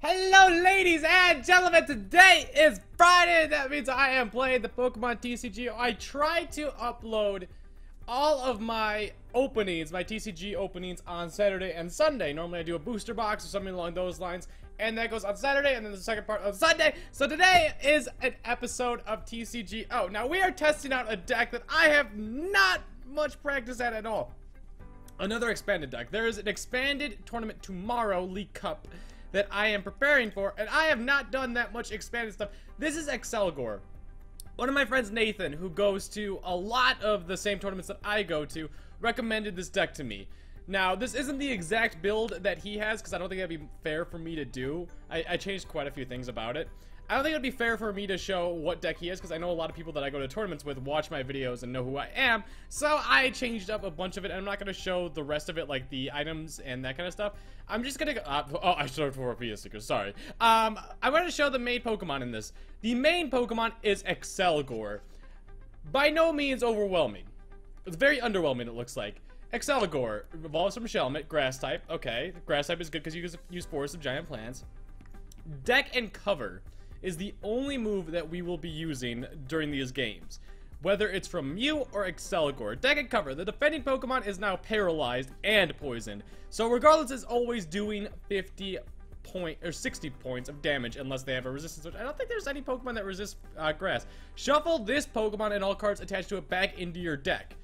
Hello ladies and gentlemen, today is Friday. That means I am playing the Pokemon TCG. I try to upload all of my openings, my TCG openings on Saturday and Sunday. Normally I do a booster box or something along those lines, and that goes on Saturday and then the second part on Sunday. So today is an episode of TCG. Oh, now we are testing out a deck that I have not much practice at all. Another expanded deck. There is an expanded tournament tomorrow, League Cup, that I am preparing for, and I have not done that much expanded stuff. This is Excelgor. One of my friends, Nathan, who goes to a lot of the same tournaments that I go to, recommended this deck to me. Now, this isn't the exact build that he has, because I don't think that'd be fair for me to do. I changed quite a few things about it. I don't think it'd be fair for me to show what deck he has, because I know a lot of people that I go to tournaments with watch my videos and know who I am. So I changed up a bunch of it, and I'm not going to show the rest of it, like the items and that kind of stuff. I'm just going to oh, I showed 4 PS stickers, sorry. I wanted to show the main Pokemon in this. The main Pokemon is Excelgor. By no means overwhelming. It's very underwhelming, it looks like. Excelgor evolves from Shelmet, grass type. Okay, grass type is good because you can use Forest of Giant Plants. Deck and Cover is the only move that we will be using during these games, whether it's from Mew or Excelgor. Deck and Cover. The defending Pokemon is now paralyzed and poisoned, so regardless, it's always doing 60 points of damage unless they have a resistance, which I don't think there's any Pokemon that resists grass. Shuffle this Pokemon and all cards attached to it back into your deck.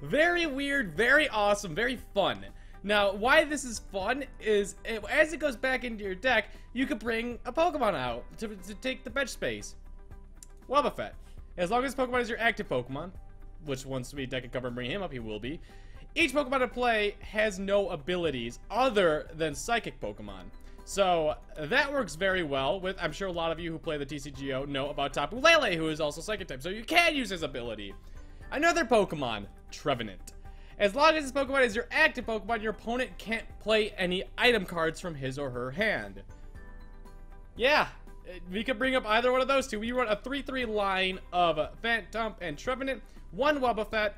Very weird, very awesome, very fun. Now, why this is fun is, as it goes back into your deck, you could bring a Pokemon out to take the bench space. Wobbuffet. As long as Pokemon is your active Pokemon, which once we deck and cover and bring him up, he will be. Each Pokemon in play has no abilities other than Psychic Pokemon. So, that works very well with, I'm sure a lot of you who play the TCGO know about Tapu Lele, who is also Psychic type, so you can use his ability. Another Pokemon, Trevenant. As long as this Pokemon is your active Pokemon, your opponent can't play any item cards from his or her hand. Yeah, we could bring up either one of those two. We run a 3-3 line of Phantump and Trevenant, 1 Wobbuffet,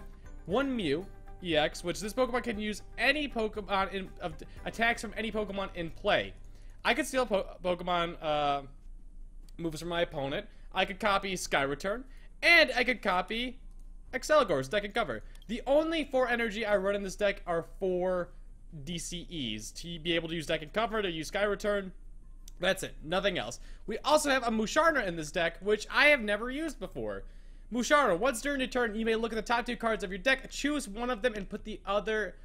1 Mew EX, which this Pokemon can use any Pokemon attacks from any Pokemon in play. I could steal Pokemon moves from my opponent. I could copy Sky Return, and I could copy Excelgor's deck and cover. The only 4 energy I run in this deck are 4 DCEs to be able to use deck and cover, to use Sky Return. That's it, nothing else. We also have a Musharna in this deck, which I have never used before. Musharna, once during your turn, you may look at the top 2 cards of your deck, choose one of them and put the other,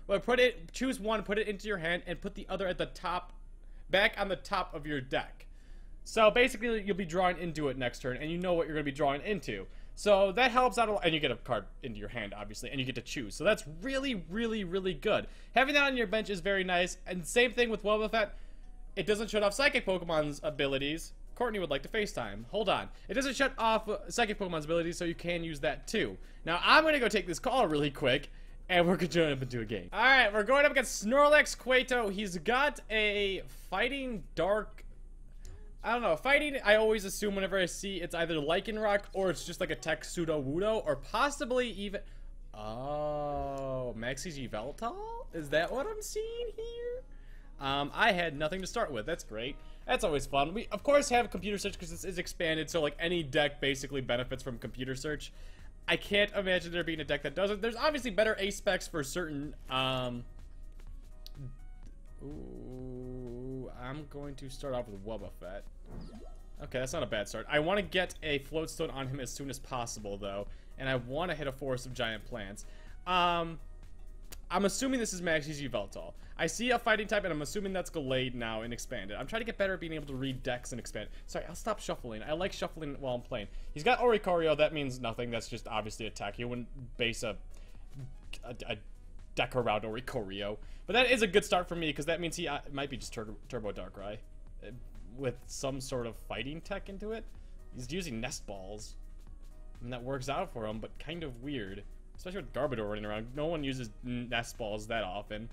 choose one, put it into your hand, and put the other at the top, back on the top of your deck. So basically, you'll be drawing into it next turn, and you know what you're going to be drawing into. So that helps out a lot, and you get a card into your hand, obviously, and you get to choose. So that's really, really, really good. Having that on your bench is very nice, and same thing with Wobbuffet. It doesn't shut off Psychic Pokemon's abilities. Courtney would like to FaceTime. Hold on. It doesn't shut off Psychic Pokemon's abilities, so you can use that too. Now, I'm going to go take this call really quick, and we're going to jump into a game. Alright, we're going up against Snorlax Quato. He's got a Fighting Dark... I don't know, fighting, I always assume whenever I see it's either Lycanroc or it's just like a Tech Pseudo-Wudo or possibly even... Oh, Maxi Yveltal? Is that what I'm seeing here? I had nothing to start with. That's great. That's always fun. We, of course, have computer search because this is expanded, so like any deck basically benefits from computer search. I can't imagine there being a deck that doesn't. There's obviously better ace specs for certain, Ooh, I'm going to start off with Wobbuffet. Okay, that's not a bad start. I want to get a Floatstone on him as soon as possible, though. And I want to hit a Forest of Giant Plants. I'm assuming this is Maxi Yveltal. I see a fighting type, and I'm assuming that's Gallade now and expanded. I'm trying to get better at being able to read decks and expand. Sorry, I'll stop shuffling. I like shuffling while I'm playing. He's got Oricorio. That means nothing. That's just obviously attack. You wouldn't base a deck around Oricorio. But that is a good start for me, because that means he might be just Turbo Darkrai with some sort of fighting tech into it. He's using Nest Balls, and that works out for him, but kind of weird. Especially with Garbodor running around. No one uses Nest Balls that often.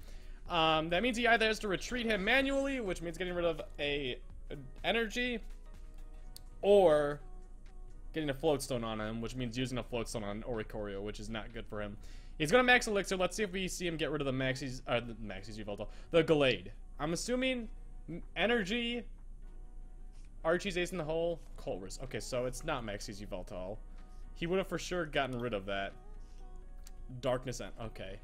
That means he either has to retreat him manually, which means getting rid of an energy, or getting a Floatstone on him, which means using a Floatstone on Oricorio, which is not good for him. He's gonna max Elixir. Let's see if we see him get rid of the the Gallade. I'm assuming energy Archie's ace in the hole. Colress. Okay, so it's not Maxie's Yveltal. He would have for sure gotten rid of that. Darkness End. Okay.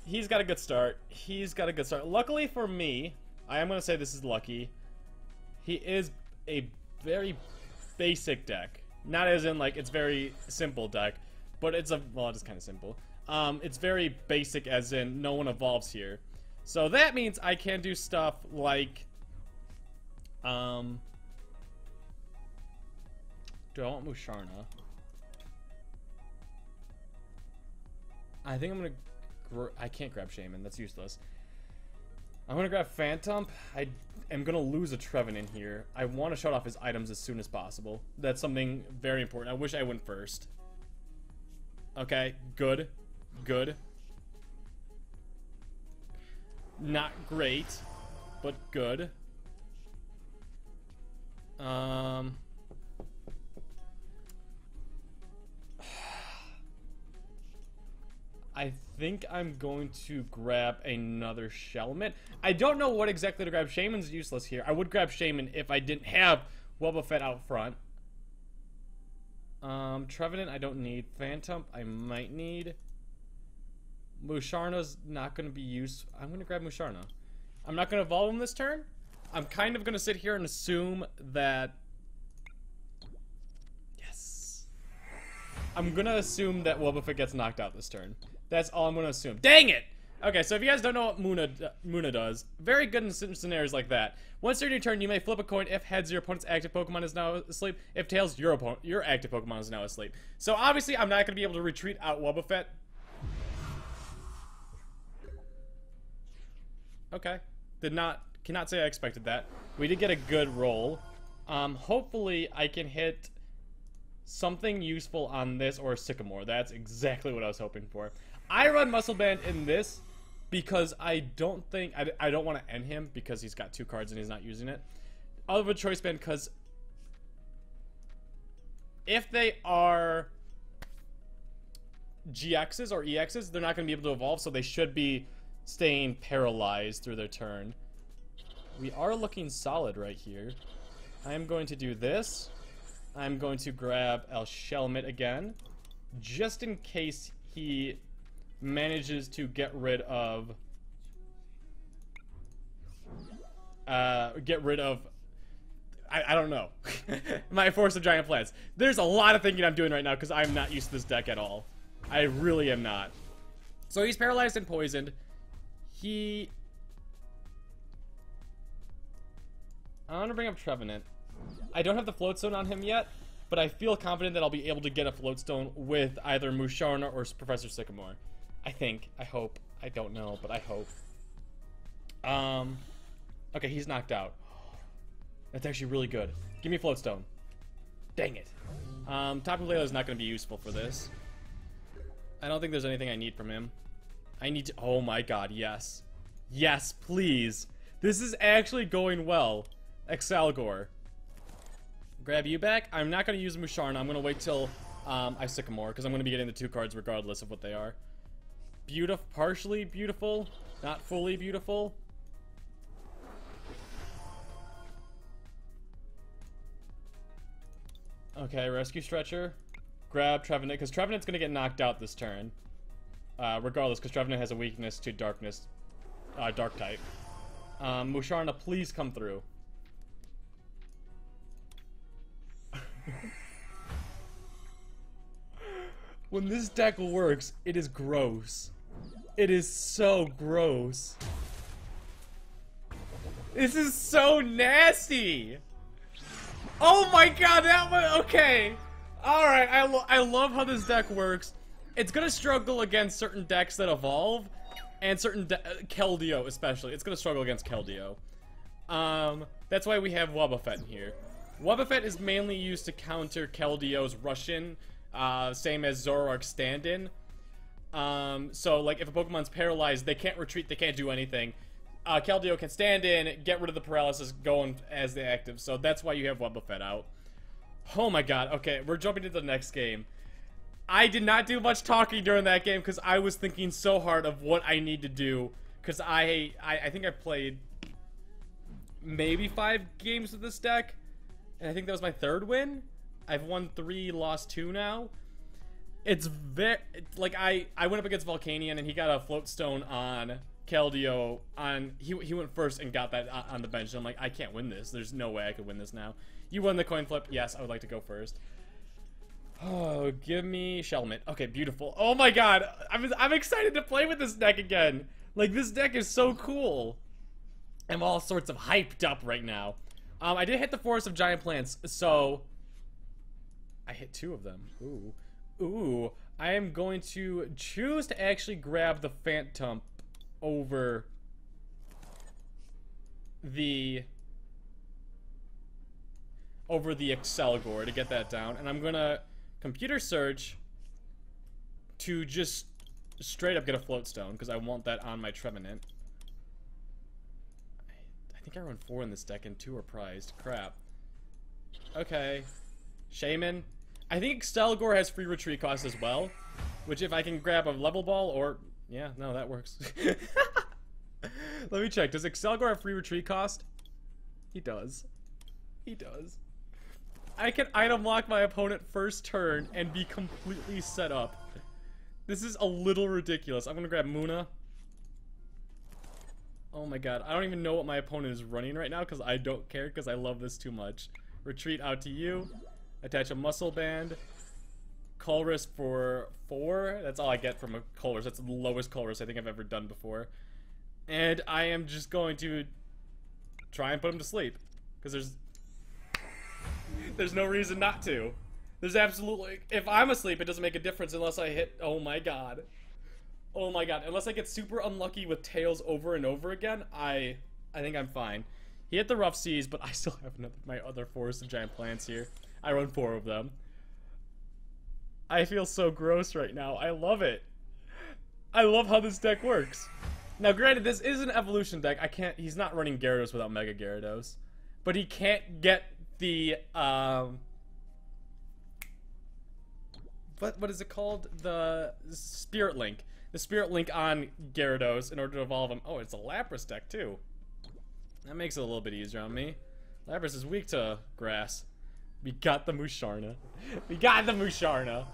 He's got a good start. He's got a good start. Luckily for me, I am going to say this is lucky. He is a very basic deck. Not as in, like, it's very simple deck. But it's a... Well, it is kind of simple. It's very basic as in no one evolves here. So that means I can do stuff like... Do I want Musharna? I think I'm gonna... I can't grab Shaman. That's useless. I'm gonna grab Phantom. I am gonna lose a Trevenant here. I want to shut off his items as soon as possible. That's something very important. I wish I went first. Okay, good. Good. Not great, but good. I think I'm going to grab another Shelmet. I don't know what exactly to grab. Shaman's useless here. I would grab Shaman if I didn't have Wobbuffet out front. Trevenant I don't need. Phantom I might need. Musharna's not going to be used. I'm going to grab Musharna. I'm not going to evolve him this turn. I'm kind of going to sit here and assume that... Yes. I'm going to assume that Wobbuffet gets knocked out this turn. That's all I'm going to assume. Dang it! Okay, so if you guys don't know what Muna does, very good in scenarios like that. Once during your turn, you may flip a coin. If heads, your opponent's active Pokemon is now asleep. If tails, your active Pokemon is now asleep. So obviously, I'm not going to be able to retreat out Wobbuffet. Okay. Cannot say I expected that. We did get a good roll. Hopefully, I can hit something useful on this or Sycamore. That's exactly what I was hoping for. I run Muscle Band in this because I don't think... I don't want to end him because he's got 2 cards and he's not using it. I'll have a Choice Band because if they are GXs or EXs, they're not going to be able to evolve, so they should be staying paralyzed through their turn. We are looking solid right here. I am going to do this. I'm going to grab El Shelmet again, just in case he manages to get rid of... I don't know. My Force of Giant Plants. There's a lot of thinking I'm doing right now because I'm not used to this deck at all. I really am not. So he's paralyzed and poisoned. I want to bring up Trevenant. I don't have the Float Stone on him yet, but I feel confident that I'll be able to get a Float Stone with either Musharna or Professor Sycamore. I think. I hope. I don't know, but I hope. Okay, he's knocked out. That's actually really good. Give me Float Stone. Dang it. Tapu Lele is not going to be useful for this. I don't think there's anything I need from him. I need to... Oh my god, yes. Yes, please. This is actually going well. Excelgor. Grab you back. I'm not going to use Musharna. I'm going to wait till I Sycamore, because I'm going to be getting the 2 cards regardless of what they are. Beautiful. Partially beautiful. Not fully beautiful. Okay, Rescue Stretcher. Grab Trevenant, because Trevenant's going to get knocked out this turn. Regardless, because Trevenant has a weakness to darkness. Dark type. Musharna, please come through. When this deck works, it is gross. It is so gross. This is so nasty. Oh my god, that was... Okay. Alright, I love how this deck works. It's gonna struggle against certain decks that evolve. And certain... Keldeo, especially. It's gonna struggle against Keldeo. That's why we have Wobbuffet in here. Wobbuffet is mainly used to counter Keldeo's Russian. Same as Zoroark's stand-in. So, like, if a Pokemon's paralyzed, they can't retreat, they can't do anything. Keldeo can stand in, get rid of the paralysis, go as the active. So that's why you have Wobbuffet out. Oh my god, okay, we're jumping into the next game. I did not do much talking during that game because I was thinking so hard of what I need to do. Because I think I played maybe 5 games with this deck. And I think that was my 3rd win. I've won 3, lost 2 now. It's very, like, I went up against Volcanion and he got a float stone on Keldeo on, he went first and got that on the bench. And I'm like, I can't win this. There's no way I could win this now. You won the coin flip. Yes, I would like to go first. Oh, give me Shelmet. Okay, beautiful. Oh my god. I'm excited to play with this deck again. Like, this deck is so cool. I'm all sorts of hyped up right now. I did hit the Forest of Giant Plants, so I hit 2 of them. Ooh. Ooh. I am going to choose to actually grab the Phantom over the Excelgor to get that down, and I'm gonna computer search to just straight up get a float stone because I want that on my Trevenant. I think I run 4 in this deck and 2 are prized. Crap. Okay. Shaman. I think Excelgor has free retreat cost as well, which if I can grab a level ball or... Yeah, no, that works. Let me check. Does Excelgor have free retreat cost? He does. He does. I can item lock my opponent first turn and be completely set up. This is a little ridiculous. I'm gonna grab Muna. Oh my god. I don't even know what my opponent is running right now because I don't care because I love this too much. Retreat out to you. Attach a muscle band. Colress for 4. That's all I get from a Colress. That's the lowest Colress I think I've ever done before. And I am just going to try and put him to sleep. Because there's no reason not to. There's absolutely... If I'm asleep, it doesn't make a difference unless I hit... Oh my god. Oh my god. Unless I get super unlucky with tails over and over again, I think I'm fine. He hit the Rough Seas, but I still have my other Forest of Giant Plants here. I run 4 of them. I feel so gross right now. I love it. I love how this deck works. Now, granted, this is an evolution deck. He's not running Gyarados without Mega Gyarados. But he can't get the, what is it called? The Spirit Link. The Spirit Link on Gyarados in order to evolve him. Oh, it's a Lapras deck, too. That makes it a little bit easier on me. Lapras is weak to grass. We got the Musharna. We got the Musharna.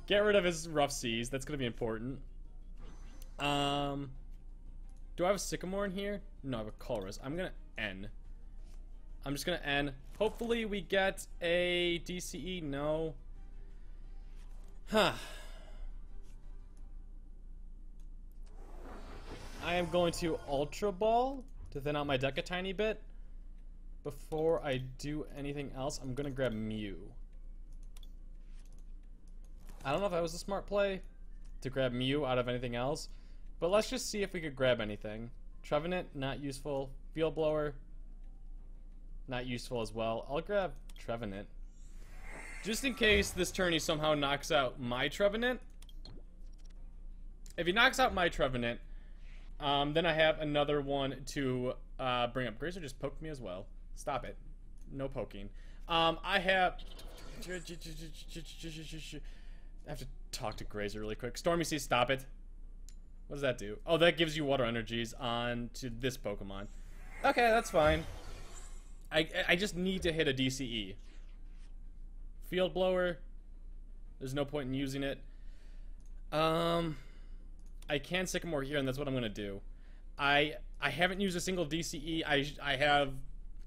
Get rid of his Rough Seas. That's going to be important. Do I have a Sycamore in here? No, I have a Colress. I'm going to N. I'm just going to N. Hopefully we get a DCE. No. Huh. I am going to Ultra Ball to thin out my deck a tiny bit. Before I do anything else, I'm gonna grab Mew. I don't know if that was a smart play to grab Mew out of anything else, but let's just see if we could grab anything. Trevenant, not useful. Field Blower, not useful as well. I'll grab Trevenant. Just in case this turn he somehow knocks out my Trevenant. If he knocks out my Trevenant, then I have another one to bring up. Grazer just poked me as well. Stop it. No poking. I have... I have to talk to Grazer really quick. Stormy Sea, stop it. What does that do? Oh, that gives you water energies on to this Pokemon. Okay, that's fine. I just need to hit a DCE. Field Blower. There's no point in using it. I can Sycamore here, and that's what I'm going to do. I haven't used a single DCE. I have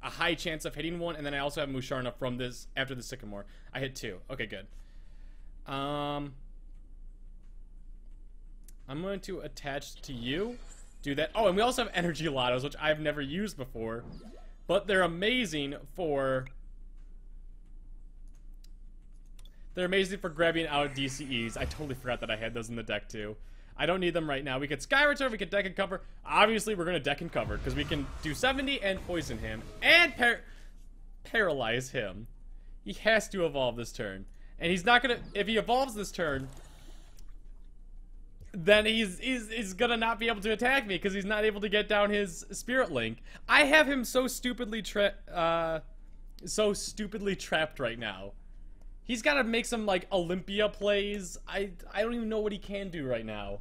a high chance of hitting one, and then I also have Musharna from this after the Sycamore. I hit 2. Okay, good. I'm going to attach to you. Do that. Oh, and we also have Energy Lottos, which I've never used before. But they're amazing for... They're amazing for grabbing out DCEs. I totally forgot that I had those in the deck, too. I don't need them right now. We could Sky Return, we could Deck and Cover. Obviously, we're going to Deck and Cover, because we can do 70 and poison him. And paralyze him. He has to evolve this turn. And he's not going to... If he evolves this turn, then he's going to not be able to attack me, because he's not able to get down his Spirit Link. I have him so stupidly trapped right now. He's got to make some, like, Olympia plays. I don't even know what he can do right now.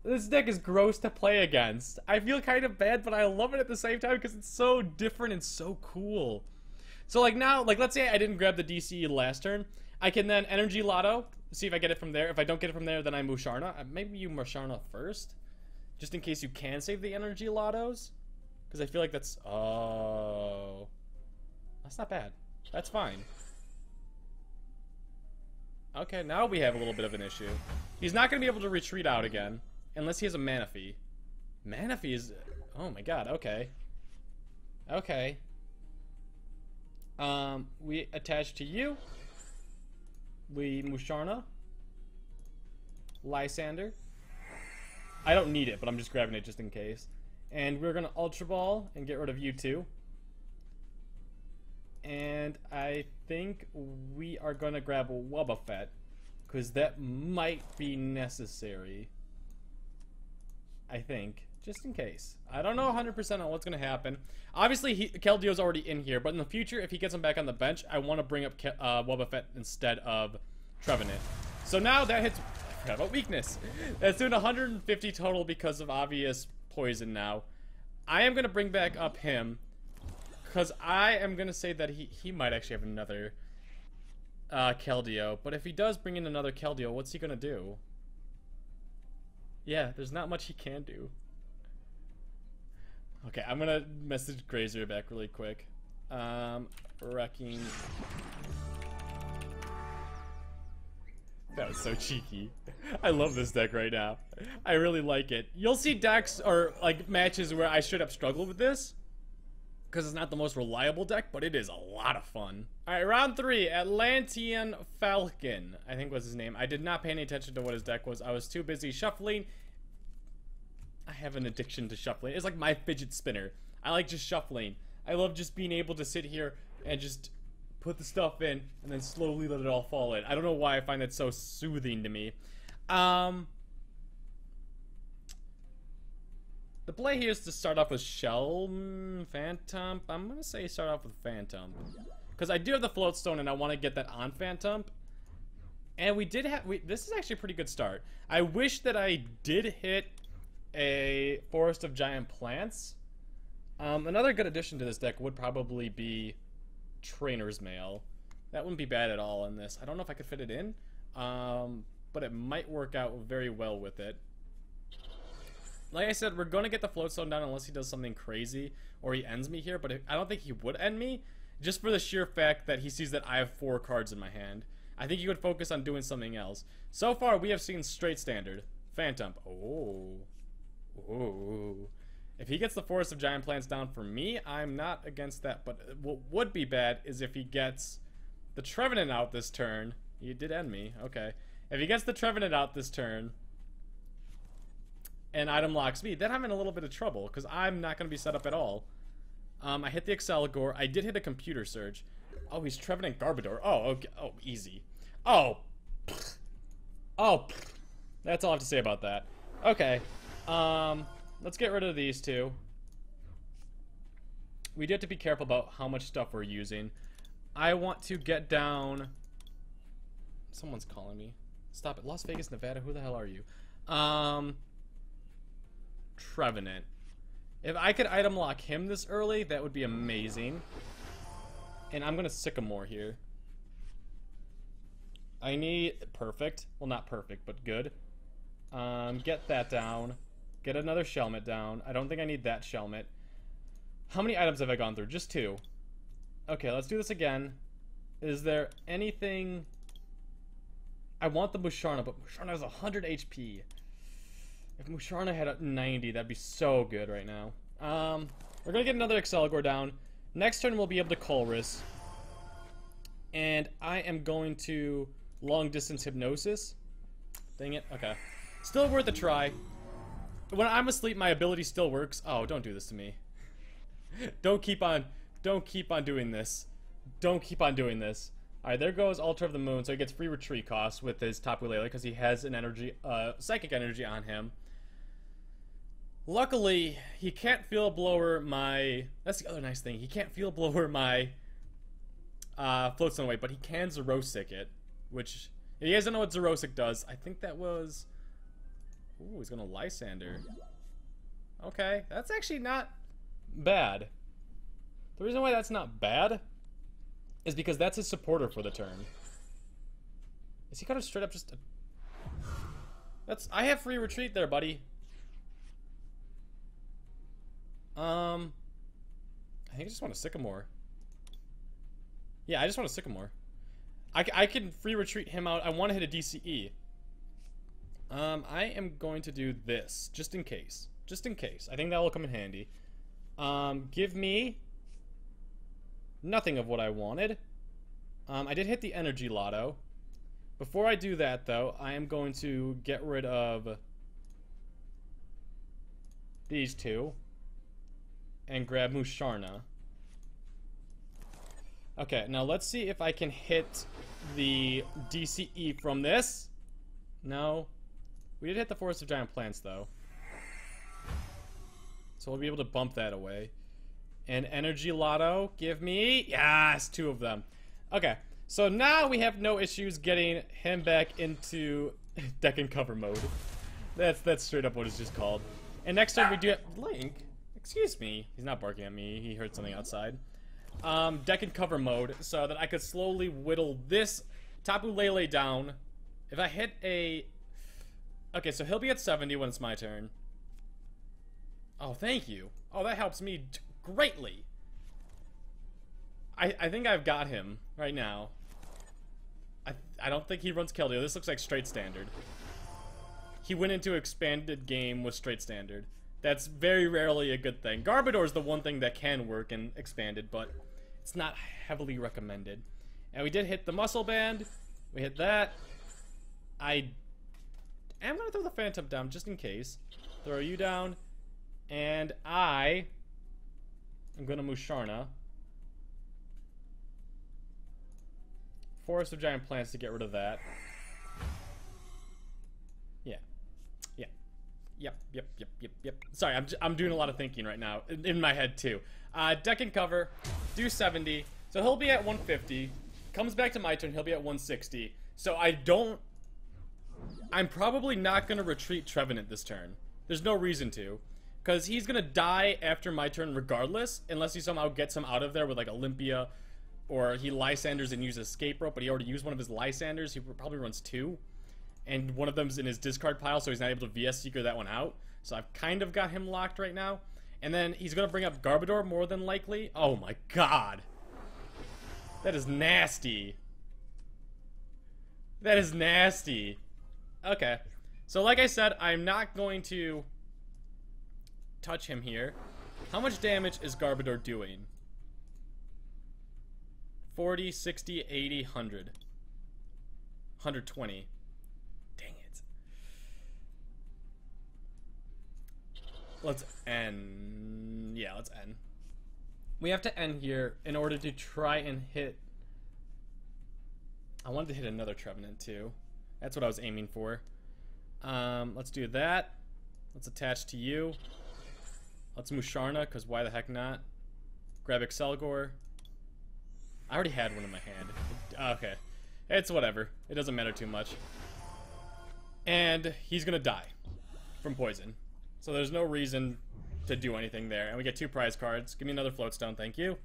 This deck is gross to play against. I feel kind of bad, but I love it at the same time because it's so different and so cool. So like now, like let's say I didn't grab the DCE last turn. I can then Energy Lotto, see if I get it from there. If I don't get it from there, then I Musharna. Maybe you Musharna first, just in case you can save the Energy Lottos. Because I feel like that's... Oh... That's not bad. That's fine. Okay, now we have a little bit of an issue. He's not going to be able to retreat out again. Unless he has a Manaphy. Manaphy is... Oh my god, okay. Okay. We attach to you. We Musharna. Lysander. I don't need it, but I'm just grabbing it just in case. And we're gonna Ultra Ball and get rid of you two. And I think we are gonna grab a Wobbuffet, because that might be necessary. I think, just in case. I don't know 100% on what's gonna happen. Obviously, Keldio's already in here, but in the future, if he gets him back on the bench, I want to bring up Wobbuffet instead of Trevenant. So now that hits... I forgot about weakness. That's doing 150 total because of obvious poison now. I am going to bring back up him, because I am going to say that he might actually have another Keldeo. But if he does bring in another Keldeo, what's he going to do? Yeah, there's not much he can do. Okay, I'm gonna message Grazer back really quick. Wrecking. That was so cheeky. I love this deck right now. I really like it. You'll see decks or like matches where I straight up struggle with this, because it's not the most reliable deck, but it is a lot of fun. Alright, round 3, Atlantean Falcon, I think was his name. I did not pay any attention to what his deck was. I was too busy shuffling. I have an addiction to shuffling. It's like my fidget spinner. I like just shuffling. I love just being able to sit here and just put the stuff in and then slowly let it all fall in. I don't know why I find that so soothing to me. The play here is to start off with Shell Phantom. I'm gonna say start off with Phantom, because I do have the Float Stone and I want to get that on Phantom. And we did have... this is actually a pretty good start. I wish that I did hit a Forest of Giant Plants. Another good addition to this deck would probably be Trainer's Mail. That wouldn't be bad at all in this. I don't know if I could fit it in, but it might work out very well with it. Like I said, we're going to get the Float Stone down unless he does something crazy or he ends me here, but I don't think he would end me, just for the sheer fact that he sees that I have 4 cards in my hand. I think he would focus on doing something else. So far, we have seen straight standard. Phantom. Oh. Ooh. If he gets the Forest of Giant Plants down for me, I'm not against that. But what would be bad is if he gets the Trevenant out this turn. He did end me. Okay. If he gets the Trevenant out this turn and item locks me, then I'm in a little bit of trouble, because I'm not going to be set up at all. I hit the Exceligor. I did hit a Computer Surge. Oh, he's Trevenant Garbodor. Oh, okay. Oh, easy. Oh. Oh. That's all I have to say about that. Okay. Let's get rid of these two. We do have to be careful about how much stuff we're using. I want to get down... Someone's calling me. Stop it. Las Vegas, Nevada, who the hell are you? Trevenant. If I could item lock him this early, that would be amazing. And I'm gonna Sycamore here. I need... Perfect. Well, not perfect, but good. Get that down. Get another Shelmet down. I don't think I need that Shelmet. How many items have I gone through? Just 2. Okay, let's do this again. Is there anything... I want the Musharna, but Musharna has 100 HP. If Musharna had a 90, that'd be so good right now. We're gonna get another Exceligor down. Next turn we'll be able to Colress. And I am going to Long Distance Hypnosis. Dang it. Okay. Still worth a try. When I'm asleep, my ability still works. Oh, don't do this to me. Don't keep on doing this. Don't keep on doing this. Alright, there goes Altar of the Moon, so he gets free retreat cost with his Tapu Lele, because he has an energy, psychic energy on him. Luckily, he can't Field Blower my... That's the other nice thing. He can't Field Blower my Float Stone away, but he can Xerosic it, which... If you guys don't know what Xerosic does, I think that was... Ooh, he's gonna Lysander. Okay, that's actually not bad. The reason why that's not bad is because that's his supporter for the turn. Is he gonna straight up just... That's... I have free retreat there, buddy. I think I just want a Sycamore. Yeah, I just want a Sycamore. I can free retreat him out. I want to hit a DCE. I am going to do this, just in case. Just in case. I think that will come in handy. Give me nothing of what I wanted. I did hit the energy lotto. Before I do that, though, I am going to get rid of these two and grab Musharna. Okay, now let's see if I can hit the DCE from this. No. We did hit the Forest of Giant Plants, though. So we'll be able to bump that away. And Energy Lotto, give me... Yes, two of them. Okay, so now we have no issues getting him back into deck and cover mode. That's straight up what it's just called. And next turn we do... Link? Excuse me. He's not barking at me. He heard something outside. Deck and cover mode, so that I could slowly whittle this Tapu Lele down. If I hit a... Okay, so he'll be at 70 when it's my turn. Oh, thank you. Oh, that helps me greatly. I think I've got him right now. I don't think he runs Keldeo. This looks like straight standard. He went into expanded game with straight standard. That's very rarely a good thing. Garbodor is the one thing that can work in expanded, but it's not heavily recommended. And we did hit the muscle band. We hit that. I am going to throw the Phantom down just in case. Throw you down. And I am going to Musharna. Forest of Giant Plants to get rid of that. Yeah. Yeah. Yep. Sorry, I'm doing a lot of thinking right now. In my head, too. Deck and cover. Do 70. So he'll be at 150. Comes back to my turn. He'll be at 160. So I'm probably not going to retreat Trevenant this turn. There's no reason to. Because he's going to die after my turn regardless. Unless he somehow gets him out of there with like Olympia. Or he Lysanders and uses Escape Rope. But he already used one of his Lysanders. He probably runs 2. And one of them's in his discard pile. So he's not able to VS Seeker that one out. So I've kind of got him locked right now. And then he's going to bring up Garbodor more than likely. Oh my god. That is nasty. That is nasty. Okay. So like I said, I'm not going to touch him here. How much damage is Garbodor doing? 40, 60, 80, 100. 120. Dang it. Let's end. Yeah, let's end. We have to end here in order to try and hit... I wanted to hit another Trevenant too. That's what I was aiming for. Let's do that. Let's attach to you. Let's Musharna, because why the heck not? Grab Excelgor. I already had one in my hand. Okay. It's whatever. It doesn't matter too much. And he's going to die from poison. So there's no reason to do anything there. And we get 2 prize cards. Give me another Floatstone, thank you.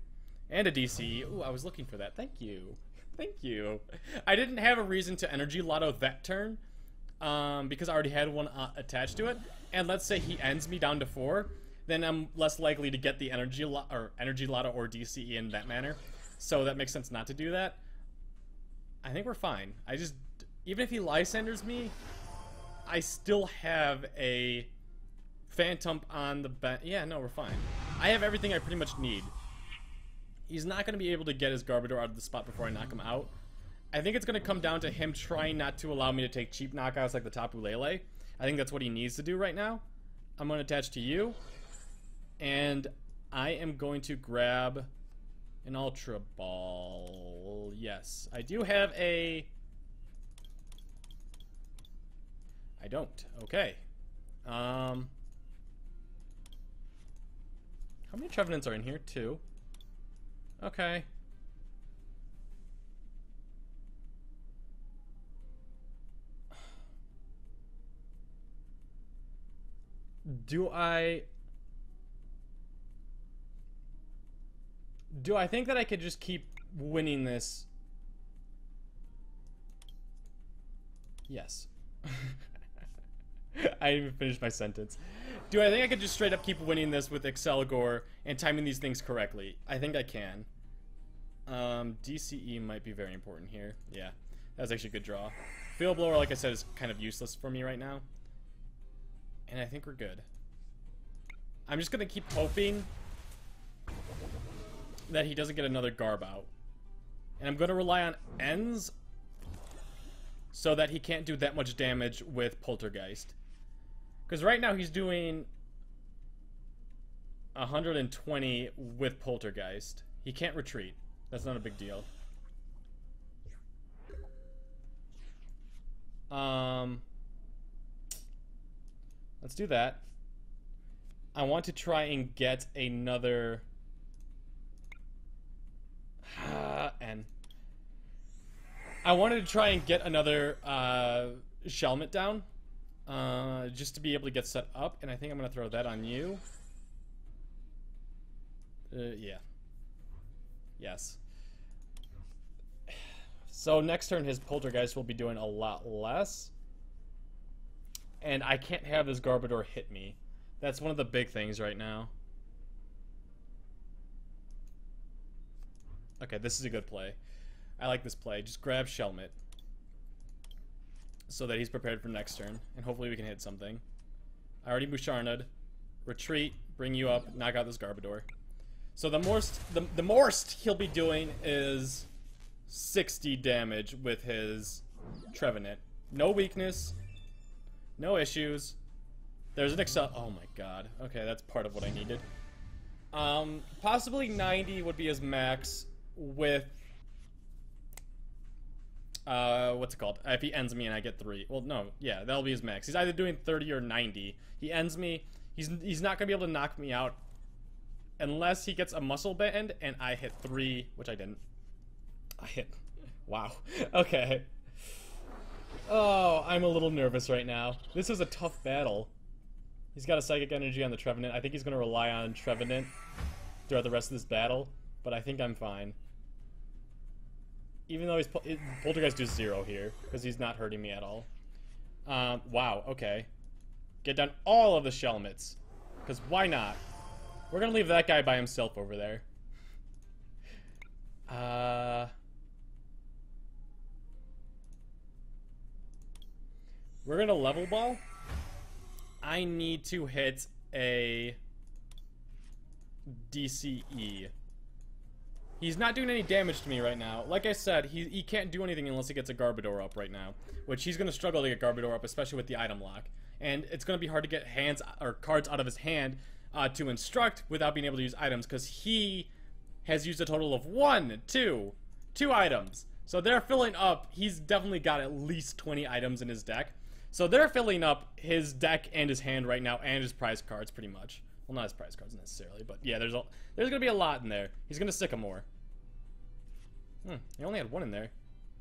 And a DC. Ooh, I was looking for that. Thank you. Thank you. I didn't have a reason to Energy Lotto that turn. Because I already had one attached to it. And let's say he ends me down to 4. Then I'm less likely to get the Energy Lotto or DCE in that manner. So that makes sense not to do that. I think we're fine. Even if he Lysanders me, I still have a Phantom on the bench. Yeah, no, we're fine. I have everything I pretty much need. He's not going to be able to get his Garbodor out of the spot before I knock him out. I think it's going to come down to him trying not to allow me to take cheap knockouts like the Tapu Lele. I think that's what he needs to do right now. I'm going to attach to you. And I am going to grab an Ultra Ball. Yes. I do have a... I don't. Okay. How many Trevenants are in here? 2. Okay. Do I think that I could just keep winning this? Yes. I didn't even finish my sentence. Do I think I could just straight up keep winning this with Excelgor and timing these things correctly? I think I can. DCE might be very important here. Yeah, that was actually a good draw. Field Blower, like I said, is kind of useless for me right now. And I think we're good. I'm just gonna keep hoping that he doesn't get another Garb out. And I'm gonna rely on ends so that he can't do that much damage with Poltergeist. Because right now he's doing 120 with Poltergeist. He can't retreat. That's not a big deal. Let's do that. I want to try and get another... and I wanted to try and get another Shelmet down, just to be able to get set up, and I think I'm gonna throw that on you. Yeah. Yes. So next turn his Poltergeist will be doing a lot less, and I can't have this Garbodor hit me. That's one of the big things right now. Okay, this is a good play. I like this play. Just grab Shelmet so that he's prepared for next turn, and hopefully we can hit something. I already Musharna'd. Retreat, bring you up, knock out this Garbodor. So the most he'll be doing is 60 damage with his Trevenant. No weakness, no issues. There's an Excel. Oh my god. Okay, that's part of what I needed. Possibly 90 would be his max with what's it called? If he ends me and I get 3. Well, no, yeah, that'll be his max. He's either doing 30 or 90. He ends me. He's not gonna be able to knock me out unless he gets a muscle band and I hit 3, which I didn't. I hit. Wow. Okay. Oh, I'm a little nervous right now. This is a tough battle. He's got a Psychic Energy on the Trevenant. I think he's gonna rely on Trevenant throughout the rest of this battle, but I think I'm fine. Even though Poltergeist does 0 here, because he's not hurting me at all. Wow, okay. Get down all of the Shelmets, because why not? We're gonna leave that guy by himself over there. We're gonna Level Ball. I need to hit a DCE. He's not doing any damage to me right now. Like I said, he can't do anything unless he gets a Garbodor up right now, which he's going to struggle to get Garbodor up, especially with the item lock. And it's going to be hard to get hands or cards out of his hand to instruct without being able to use items, because he has used a total of 2 items. So they're filling up. He's definitely got at least 20 items in his deck. So they're filling up his deck and his hand right now, and his prize cards pretty much. Well, not his prize cards necessarily, but yeah, there's gonna be a lot in there. He's gonna Sycamore. He only had 1 in there.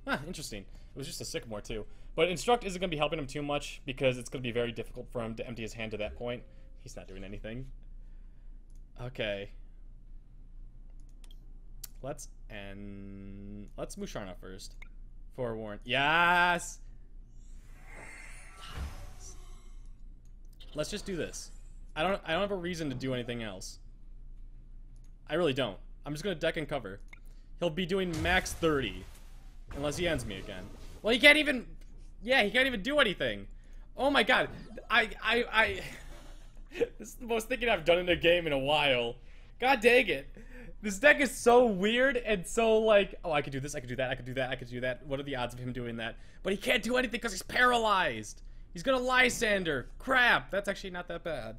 Huh, interesting. It was just a Sycamore too. But Instruct isn't gonna be helping him too much because it's gonna be very difficult for him to empty his hand to that point. He's not doing anything. Okay. Let's Musharna first. Forewarn. Yes! Let's just do this. I don't have a reason to do anything else. I really don't. I'm just gonna deck and cover. He'll be doing max 30. Unless he ends me again. Well, he can't even... Yeah, he can't even do anything. Oh my god. This is the most thinking I've done in a game in a while. God dang it. This deck is so weird and so like... Oh, I could do this, I could do that, I could do that, I could do that. What are the odds of him doing that? But he can't do anything because he's paralyzed. He's gonna Lysander. Crap. That's actually not that bad.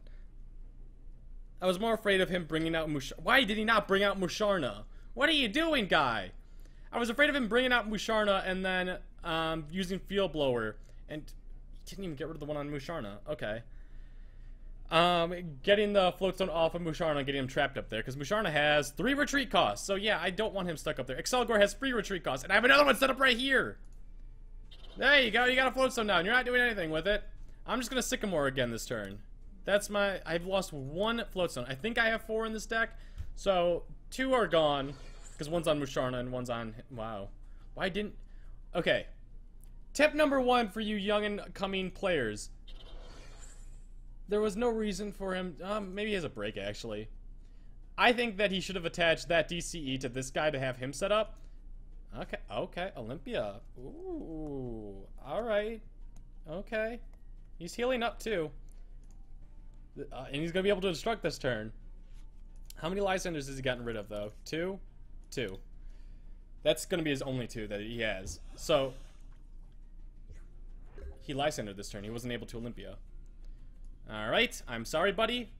I was more afraid of him bringing out Musharna. Why did he not bring out Musharna? What are you doing, guy? I was afraid of him bringing out Musharna and then using Field Blower. And he didn't even get rid of the one on Musharna. Okay. Getting the Floatstone off of Musharna and getting him trapped up there. Because Musharna has 3 retreat costs. So yeah, I don't want him stuck up there. Excelgor has 3 retreat costs. And I have another one set up right here. There you go. You got a Floatstone down. You're not doing anything with it. I'm just going to Sycamore again this turn. That's my... I've lost 1 floatstone. I think I have 4 in this deck. So, 2 are gone. Because one's on Musharna and one's on... Wow. Why didn't... Okay. Tip number 1 for you young and coming players. There was no reason for him... maybe he has a break, actually. I think that he should have attached that DCE to this guy to have him set up. Okay, okay. Olympia. Ooh. Alright. Okay. He's healing up, too. And he's going to be able to destruct this turn. How many Lysanders has he gotten rid of, though? 2? 2. That's going to be his only 2 that he has. So, he Lysandered this turn. He wasn't able to Olympia. Alright, I'm sorry, buddy.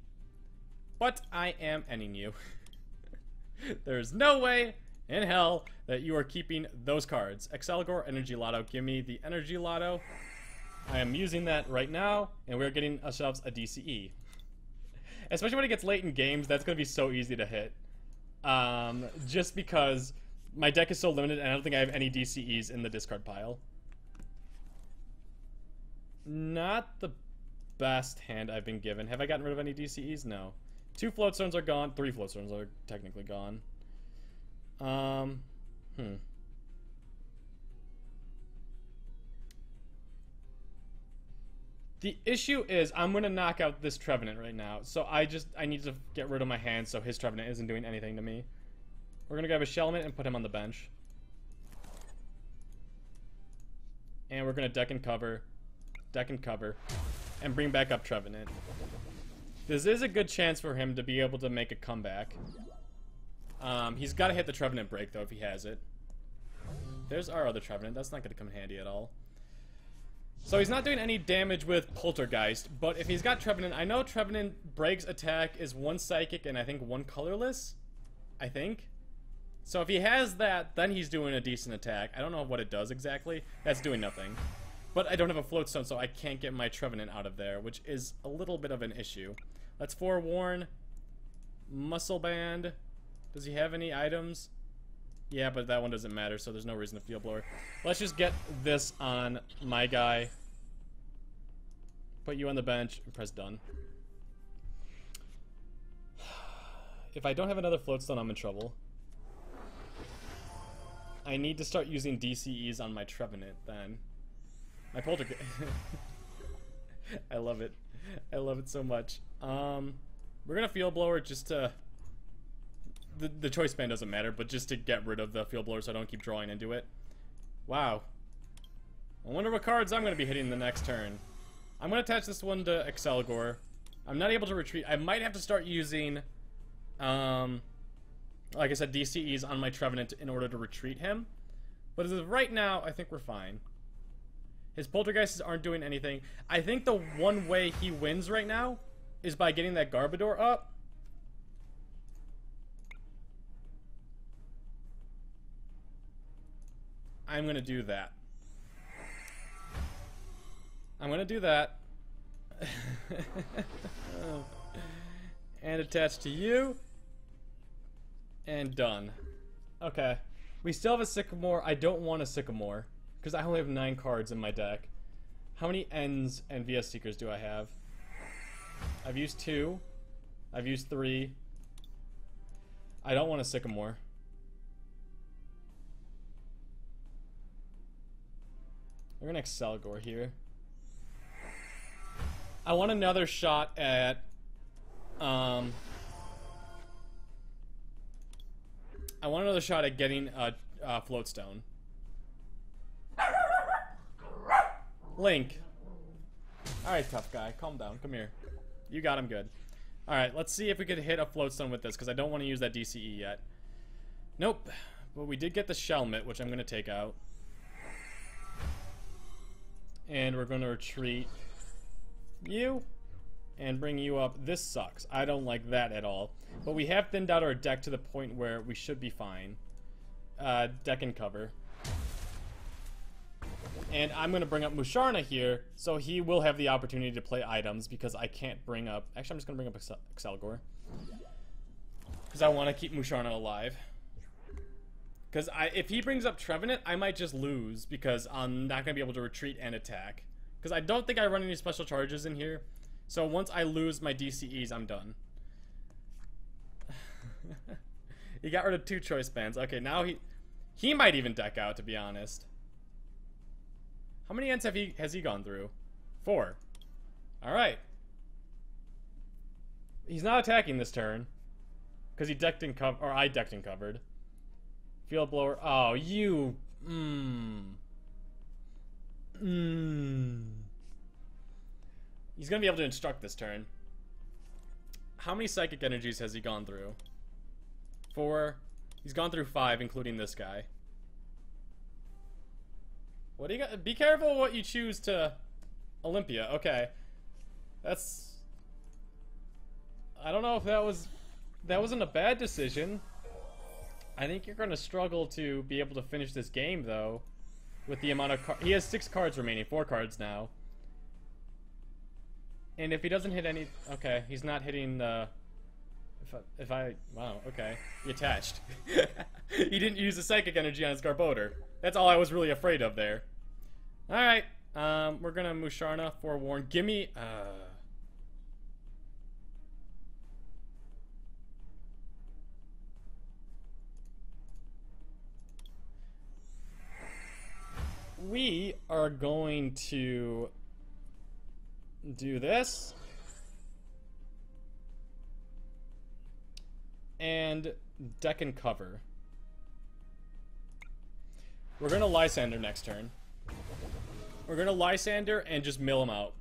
But I am ending you. There's no way in hell that you are keeping those cards. Excelgor, Energy Lotto. Give me the Energy Lotto. I am using that right now, and we're getting ourselves a DCE. Especially when it gets late in games, that's going to be so easy to hit. Just because my deck is so limited, and I don't think I have any DCEs in the discard pile. Not the best hand I've been given. Have I gotten rid of any DCEs? No. 2 floatstones are gone. 3 floatstones are technically gone. The issue is I'm going to knock out this Trevenant right now. So I need to get rid of my hand so his Trevenant isn't doing anything to me. We're going to grab a Shellmint and put him on the bench. And we're going to deck and cover, and bring back up Trevenant. This is a good chance for him to be able to make a comeback. He's got to hit the Trevenant break, though, if he has it. There's our other Trevenant. That's not going to come in handy at all. So he's not doing any damage with Poltergeist, but if he's got Trevenant, I know Trevenant breaks attack is 1 Psychic and I think 1 colorless. I think. So if he has that, then he's doing a decent attack. I don't know what it does exactly. That's doing nothing. But I don't have a Floatstone, so I can't get my Trevenant out of there, which is a little bit of an issue. Let's forewarn. Muscle Band. Does he have any items? Yeah, but that one doesn't matter, so there's no reason to Field Blower. Let's just get this on my guy. Put you on the bench and press done. If I don't have another Floatstone, I'm in trouble. I need to start using DCEs on my Trevenant, then. My Poltergeist. I love it. I love it so much. We're gonna Field Blower just to... The choice band doesn't matter, but just to get rid of the Field Blower so I don't keep drawing into it. Wow. I wonder what cards I'm going to be hitting the next turn. I'm going to attach this one to Excelgor. I'm not able to retreat. I might have to start using, like I said, DCEs on my Trevenant in order to retreat him. But as of right now, I think we're fine. His Poltergeists aren't doing anything. I think the one way he wins right now is by getting that Garbodor up. I'm going to do that. I'm going to do that. And attach to you. And done. Okay. We still have a Sycamore. I don't want a Sycamore, because I only have 9 cards in my deck. How many Ns and VS Seekers do I have? I've used 2. I've used 3. I don't want a Sycamore. We're gonna Excelgor here. I want another shot at getting a Floatstone. Link. Alright, tough guy. Calm down. Come here. You got him good. Alright, let's see if we could hit a Floatstone with this, because I don't want to use that DCE yet. Nope. But we did get the Shellmit, which I'm going to take out. And we're going to retreat you and bring you up. This sucks. I don't like that at all. But we have thinned out our deck to the point where we should be fine. Deck and cover. And I'm going to bring up Musharna here, so he will have the opportunity to play items, because I can't bring up... Actually, I'm just going to bring up Excelgor. Because I want to keep Musharna alive. Because if he brings up Trevenant, I might just lose, because I'm not going to be able to retreat and attack. Because I don't think I run any special charges in here. So once I lose my DCEs, I'm done. He got rid of 2 choice bands. Okay, now he might even deck out, to be honest. How many ends has he gone through? 4. Alright. He's not attacking this turn. Because he decked and covered, or I decked and covered. Field blower. Oh, you. He's gonna be able to instruct this turn. How many psychic energies has he gone through? 4. He's gone through 5, including this guy. What do you got? Be careful what you choose to Olympia. Okay. That's... I don't know if that wasn't a bad decision. I think you're gonna struggle to be able to finish this game, though. With the amount of he has 6 cards remaining. 4 cards now. And if he doesn't hit any... Okay, he's not hitting the... If I... Wow, okay. He attached. He didn't use the psychic energy on his Garbodor. That's all I was really afraid of there. Alright. We're gonna Musharna, Forewarn. Gimme... We are going to do this and deck and cover. We're gonna Lysander next turn. We're gonna Lysander and just mill him out.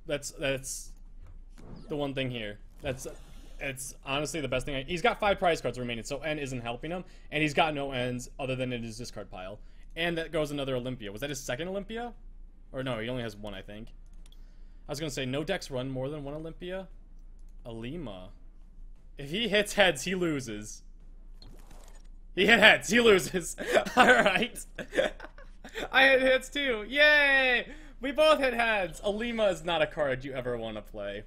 That's the one thing here. It's honestly the best thing. He's got 5 prize cards remaining, so N isn't helping him, and he's got no N's other than in his discard pile. And that goes another Olympia. Was that his second Olympia? Or no, he only has 1, I think. I was gonna say, no decks run more than 1 Olympia. Alima. If he hits heads, he loses. He hit heads, he loses. Alright. I hit heads too. Yay! We both hit heads. Alima is not a card you ever want to play.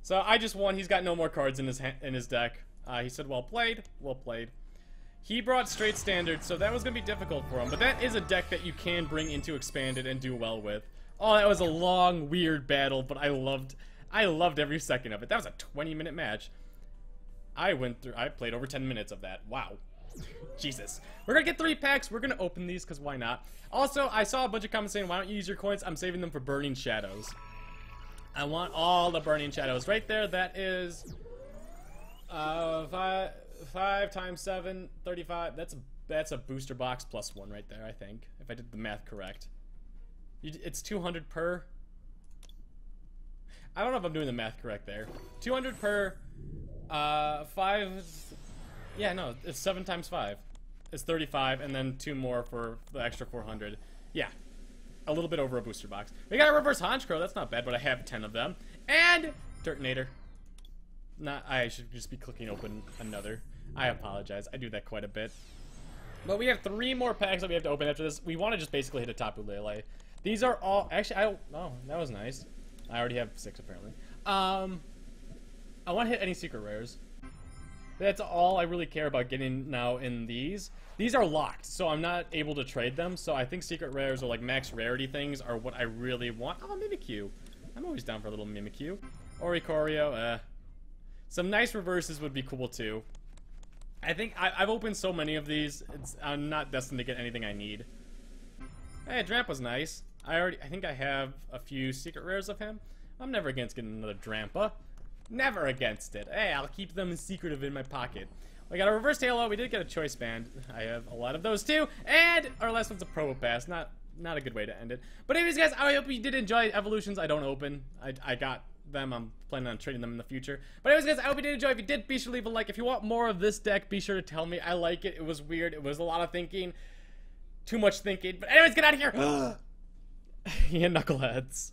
So I just won. He's got no more cards in his deck. He said, well played. Well played. He brought straight standard, so that was going to be difficult for him. But that is a deck that you can bring into expanded and do well with. Oh, that was a long, weird battle, but I loved every second of it. That was a 20-minute match. I played over 10 minutes of that. Wow. Jesus. We're going to get 3 packs. We're going to open these, because why not? Also, I saw a bunch of comments saying, why don't you use your coins? I'm saving them for Burning Shadows. I want all the Burning Shadows. Right there, that is... 5 times 7, 35. That's a booster box plus 1 right there, I think. If I did the math correct. It's 200 per. I don't know if I'm doing the math correct there. 200 per. 5. Yeah, no, it's 7 times 5. It's 35, and then 2 more for the extra 400. Yeah. A little bit over a booster box. We got a reverse Honchkrow. That's not bad, but I have 10 of them. And Turtonator. I should just be clicking open another. I apologize. I do that quite a bit. But we have 3 more packs that we have to open after this. We want to just basically hit a Tapu Lele. These are all... Actually, oh, that was nice. I already have 6, apparently. I want to hit any secret rares. That's all I really care about getting now in these. These are locked, so I'm not able to trade them. So I think secret rares or like max rarity things are what I really want. Oh, Mimikyu. I'm always down for a little Mimikyu. Oricorio, Some nice reverses would be cool, too. I think I've opened so many of these, I'm not destined to get anything I need. Hey, Dramp was nice. I think I have a few secret rares of him. I'm never against getting another Drampa. Never against it. Hey, I'll keep them secretive in my pocket. We got a reverse Halo. We did get a choice band. I have a lot of those, too. And our last one's a Probopass. Not a good way to end it. But anyways, guys, I hope you did enjoy Evolutions. I don't open. I got them. I'm planning on trading them in the future. But anyways, guys, I hope you did enjoy. If you did, be sure to leave a like. If you want more of this deck, be sure to tell me. I like it. It was weird. It was a lot of thinking. Too much thinking. But anyways, get out of here. Yeah, knuckleheads.